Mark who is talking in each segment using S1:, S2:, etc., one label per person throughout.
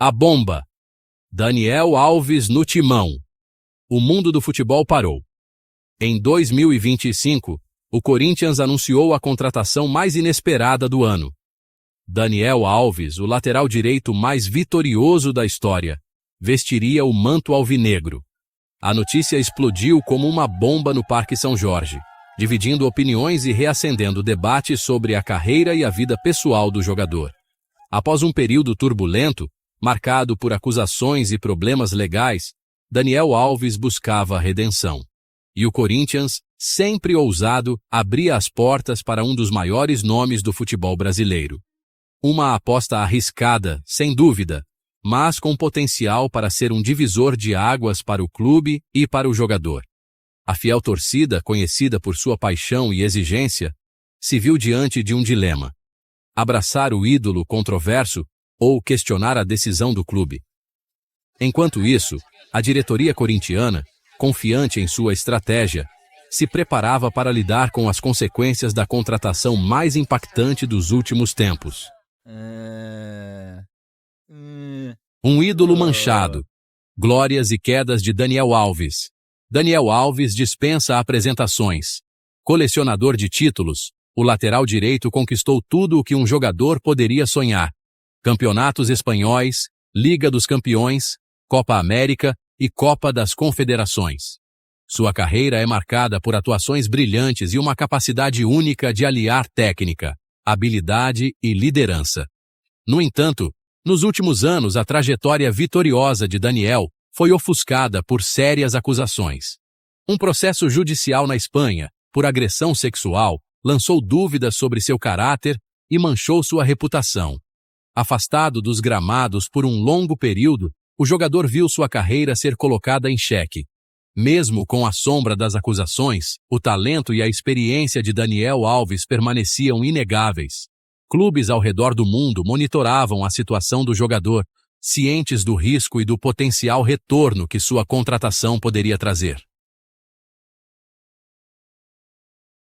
S1: A bomba. Daniel Alves no timão. O mundo do futebol parou. Em 2025, o Corinthians anunciou a contratação mais inesperada do ano. Daniel Alves, o lateral direito mais vitorioso da história, vestiria o manto alvinegro. A notícia explodiu como uma bomba no Parque São Jorge, dividindo opiniões e reacendendo debates sobre a carreira e a vida pessoal do jogador. Após um período turbulento, marcado por acusações e problemas legais, Daniel Alves buscava a redenção. E o Corinthians, sempre ousado, abria as portas para um dos maiores nomes do futebol brasileiro. Uma aposta arriscada, sem dúvida, mas com potencial para ser um divisor de águas para o clube e para o jogador. A fiel torcida, conhecida por sua paixão e exigência, se viu diante de um dilema: abraçar o ídolo controverso ou questionar a decisão do clube. Enquanto isso, a diretoria corintiana, confiante em sua estratégia, se preparava para lidar com as consequências da contratação mais impactante dos últimos tempos. Um ídolo manchado. Glórias e quedas de Daniel Alves. Daniel Alves dispensa apresentações. Colecionador de títulos, o lateral direito conquistou tudo o que um jogador poderia sonhar: campeonatos espanhóis, Liga dos Campeões, Copa América e Copa das Confederações. Sua carreira é marcada por atuações brilhantes e uma capacidade única de aliar técnica, habilidade e liderança. No entanto, nos últimos anos, a trajetória vitoriosa de Daniel foi ofuscada por sérias acusações. Um processo judicial na Espanha, por agressão sexual, lançou dúvidas sobre seu caráter e manchou sua reputação. Afastado dos gramados por um longo período, o jogador viu sua carreira ser colocada em xeque. Mesmo com a sombra das acusações, o talento e a experiência de Daniel Alves permaneciam inegáveis. Clubes ao redor do mundo monitoravam a situação do jogador, cientes do risco e do potencial retorno que sua contratação poderia trazer.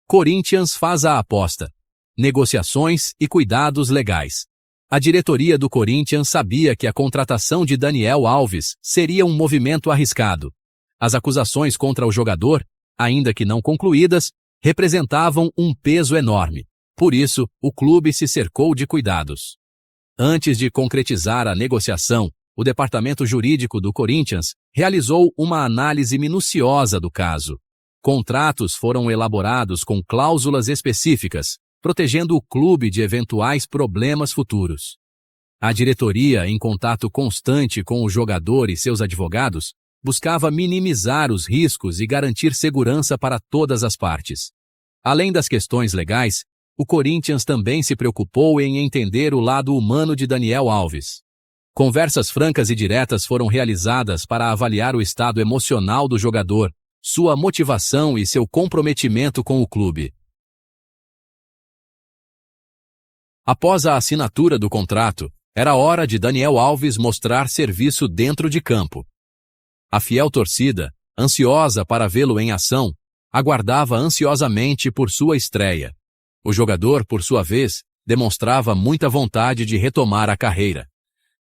S1: Corinthians faz a aposta. Negociações e cuidados legais. A diretoria do Corinthians sabia que a contratação de Daniel Alves seria um movimento arriscado. As acusações contra o jogador, ainda que não concluídas, representavam um peso enorme. Por isso, o clube se cercou de cuidados. Antes de concretizar a negociação, o departamento jurídico do Corinthians realizou uma análise minuciosa do caso. Contratos foram elaborados com cláusulas específicas, protegendo o clube de eventuais problemas futuros. A diretoria, em contato constante com o jogador e seus advogados, buscava minimizar os riscos e garantir segurança para todas as partes. Além das questões legais, o Corinthians também se preocupou em entender o lado humano de Daniel Alves. Conversas francas e diretas foram realizadas para avaliar o estado emocional do jogador, sua motivação e seu comprometimento com o clube. Após a assinatura do contrato, era hora de Daniel Alves mostrar serviço dentro de campo. A fiel torcida, ansiosa para vê-lo em ação, aguardava ansiosamente por sua estreia. O jogador, por sua vez, demonstrava muita vontade de retomar a carreira.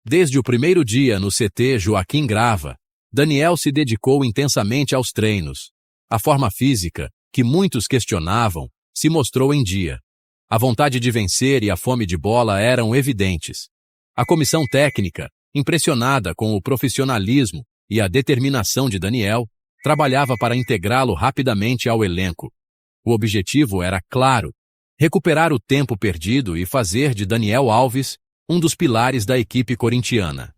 S1: Desde o primeiro dia no CT Joaquim Grava, Daniel se dedicou intensamente aos treinos. A forma física, que muitos questionavam, se mostrou em dia. A vontade de vencer e a fome de bola eram evidentes. A comissão técnica, impressionada com o profissionalismo e a determinação de Daniel, trabalhava para integrá-lo rapidamente ao elenco. O objetivo era claro: recuperar o tempo perdido e fazer de Daniel Alves um dos pilares da equipe corintiana.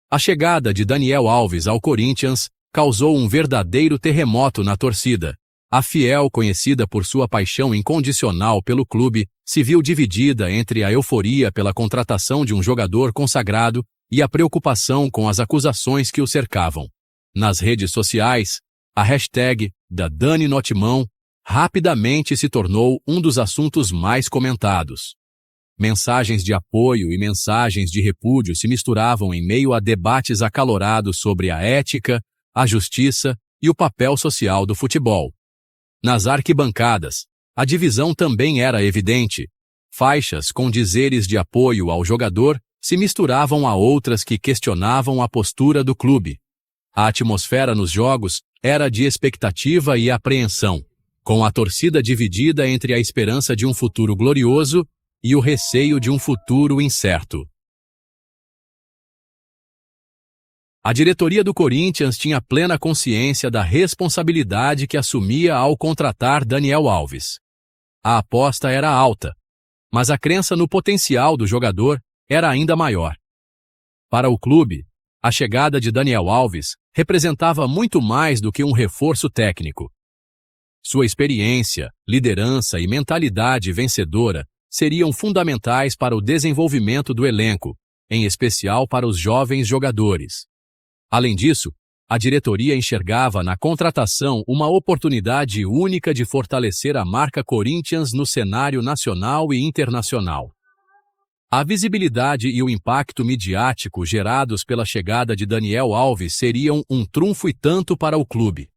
S1: A chegada de Daniel Alves ao Corinthians causou um verdadeiro terremoto na torcida. A fiel, conhecida por sua paixão incondicional pelo clube, se viu dividida entre a euforia pela contratação de um jogador consagrado e a preocupação com as acusações que o cercavam. Nas redes sociais, a hashtag da Dani no Timão rapidamente se tornou um dos assuntos mais comentados. Mensagens de apoio e mensagens de repúdio se misturavam em meio a debates acalorados sobre a ética, a justiça e o papel social do futebol. Nas arquibancadas, a divisão também era evidente. Faixas com dizeres de apoio ao jogador se misturavam a outras que questionavam a postura do clube. A atmosfera nos jogos era de expectativa e apreensão, com a torcida dividida entre a esperança de um futuro glorioso e o receio de um futuro incerto. A diretoria do Corinthians tinha plena consciência da responsabilidade que assumia ao contratar Daniel Alves. A aposta era alta, mas a crença no potencial do jogador era ainda maior. Para o clube, a chegada de Daniel Alves representava muito mais do que um reforço técnico. Sua experiência, liderança e mentalidade vencedora seriam fundamentais para o desenvolvimento do elenco, em especial para os jovens jogadores. Além disso, a diretoria enxergava na contratação uma oportunidade única de fortalecer a marca Corinthians no cenário nacional e internacional. A visibilidade e o impacto midiático gerados pela chegada de Daniel Alves seriam um trunfo e tanto para o clube.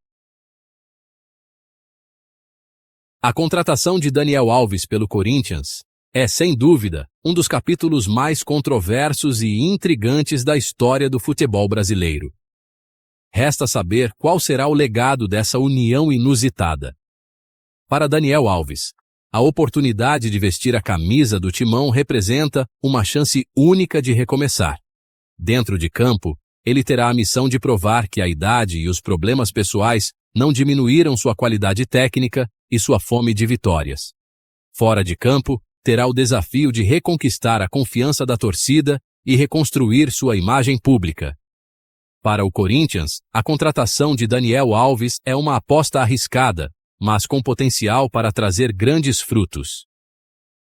S1: A contratação de Daniel Alves pelo Corinthians é, sem dúvida, um dos capítulos mais controversos e intrigantes da história do futebol brasileiro. Resta saber qual será o legado dessa união inusitada. Para Daniel Alves, a oportunidade de vestir a camisa do Timão representa uma chance única de recomeçar. Dentro de campo, ele terá a missão de provar que a idade e os problemas pessoais não diminuíram sua qualidade técnica e sua fome de vitórias. Fora de campo, terá o desafio de reconquistar a confiança da torcida e reconstruir sua imagem pública. Para o Corinthians, a contratação de Daniel Alves é uma aposta arriscada, mas com potencial para trazer grandes frutos.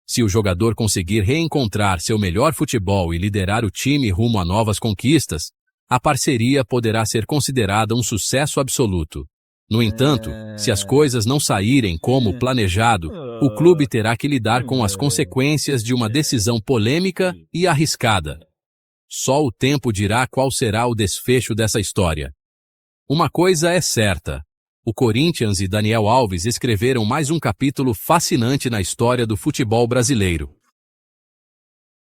S1: Se o jogador conseguir reencontrar seu melhor futebol e liderar o time rumo a novas conquistas, a parceria poderá ser considerada um sucesso absoluto. No entanto, se as coisas não saírem como planejado, o clube terá que lidar com as consequências de uma decisão polêmica e arriscada. Só o tempo dirá qual será o desfecho dessa história. Uma coisa é certa: o Corinthians e Daniel Alves escreveram mais um capítulo fascinante na história do futebol brasileiro.